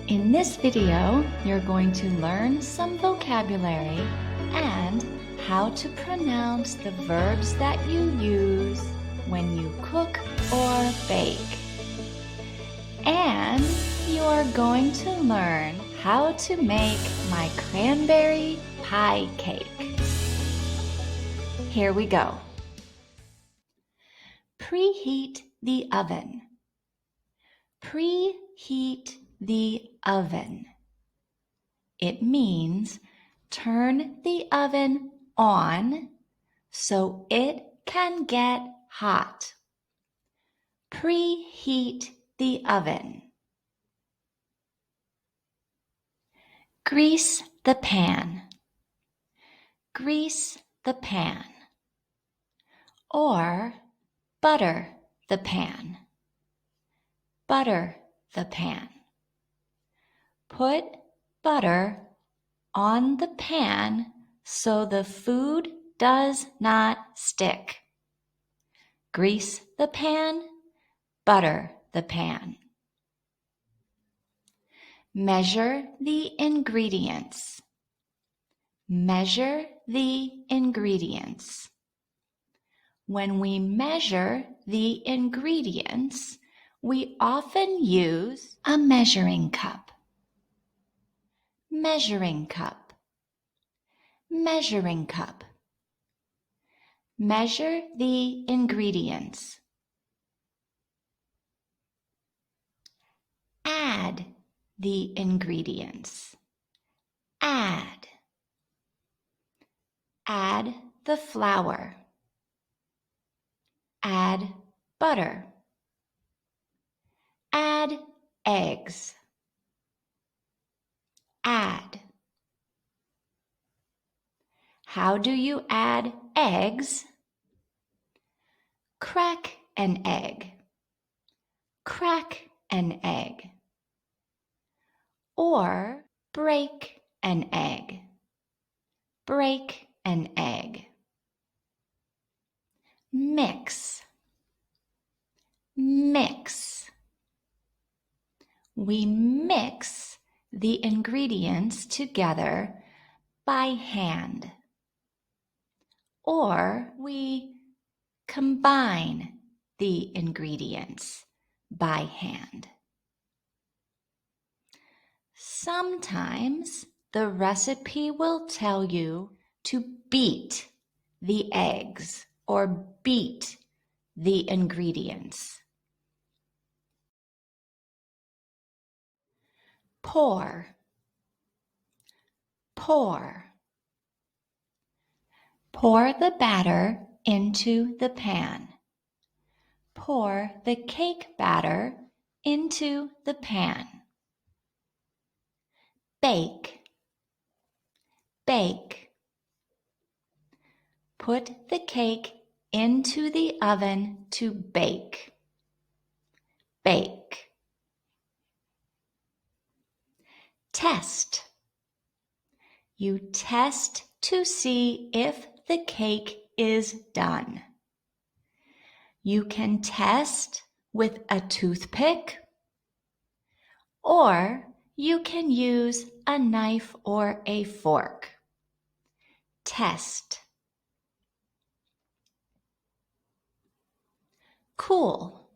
In this video, you're going to learn some vocabulary and how to pronounce the verbs that you use when you cook or bake. And you're going to learn how to make my cranberry pie cake. Here we go. Preheat the oven. Preheat the oven. It means turn the oven on so it can get hot. Preheat the oven. Grease the pan. Grease the pan. Or butter the pan. Butter the pan. Put butter on the pan so the food does not stick. Grease the pan, butter the pan. Measure the ingredients. Measure the ingredients. When we measure the ingredients, we often use a measuring cup. Measuring cup. Measuring cup. Measure the ingredients. Add the ingredients. Add. Add the flour. Add butter. Add eggs. Add. How do you add eggs? Crack an egg. Crack an egg. Or break an egg. Break an egg. Mix. Mix. We mix the ingredients together by hand, or we combine the ingredients by hand. Sometimes the recipe will tell you to beat the eggs or beat the ingredients. Pour. Pour. Pour the batter into the pan. Pour the cake batter into the pan. Bake. Bake. Put the cake into the oven to bake. Bake. Test. You test to see if the cake is done. You can test with a toothpick, or you can use a knife or a fork. Test. Cool.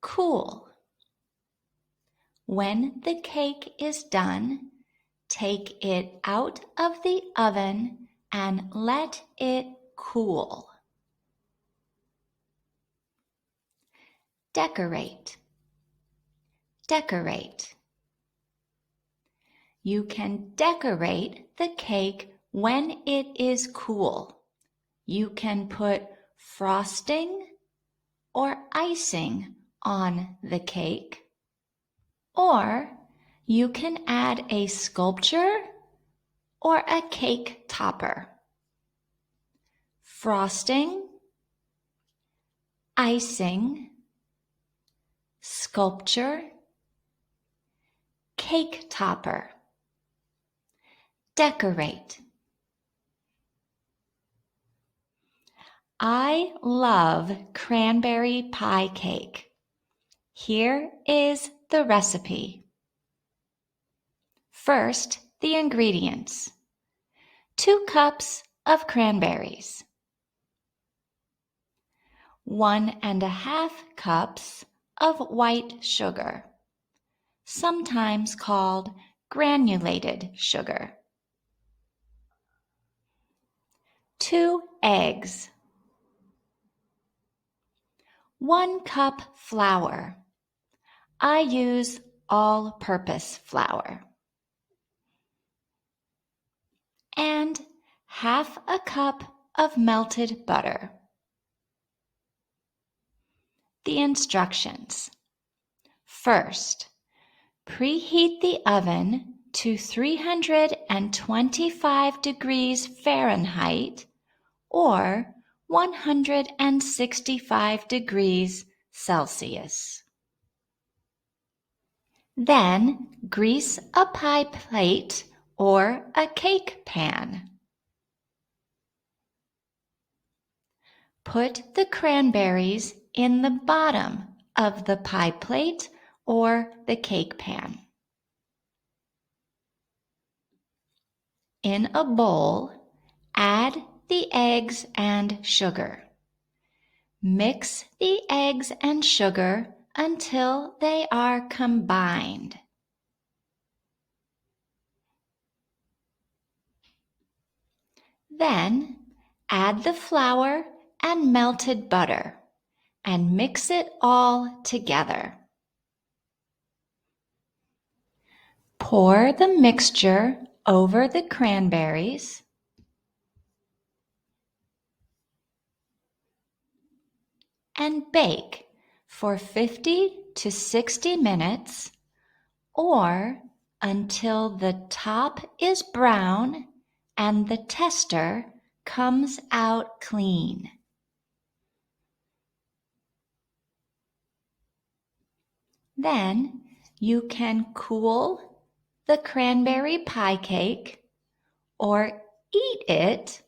Cool. When the cake is done, take it out of the oven and let it cool. Decorate. Decorate. You can decorate the cake when it is cool. You can put frosting or icing on the cake, or you can add a sculpture or a cake topper. Frosting, icing, sculpture, cake topper. Decorate. I love cranberry pie cake. Here is the recipe. First, the ingredients. 2 cups of cranberries. 1½ cups of white sugar, sometimes called granulated sugar. 2 eggs. 1 cup flour. I use all-purpose flour. And ½ a cup of melted butter. The instructions. First, preheat the oven to 325 degrees Fahrenheit or 165 degrees Celsius. Then grease a pie plate or a cake pan. Put the cranberries in the bottom of the pie plate or the cake pan. In a bowl, add the eggs and sugar. Mix the eggs and sugar until they are combined. Then add the flour and melted butter and mix it all together. Pour the mixture over the cranberries and bake for 50 to 60 minutes or until the top is brown and the tester comes out clean. Then you can cool the cranberry pie cake or eat it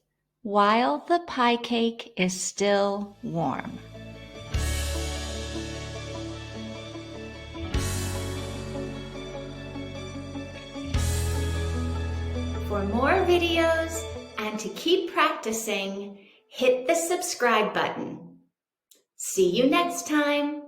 while the pie cake is still warm. For more videos and to keep practicing, hit the subscribe button. See you next time.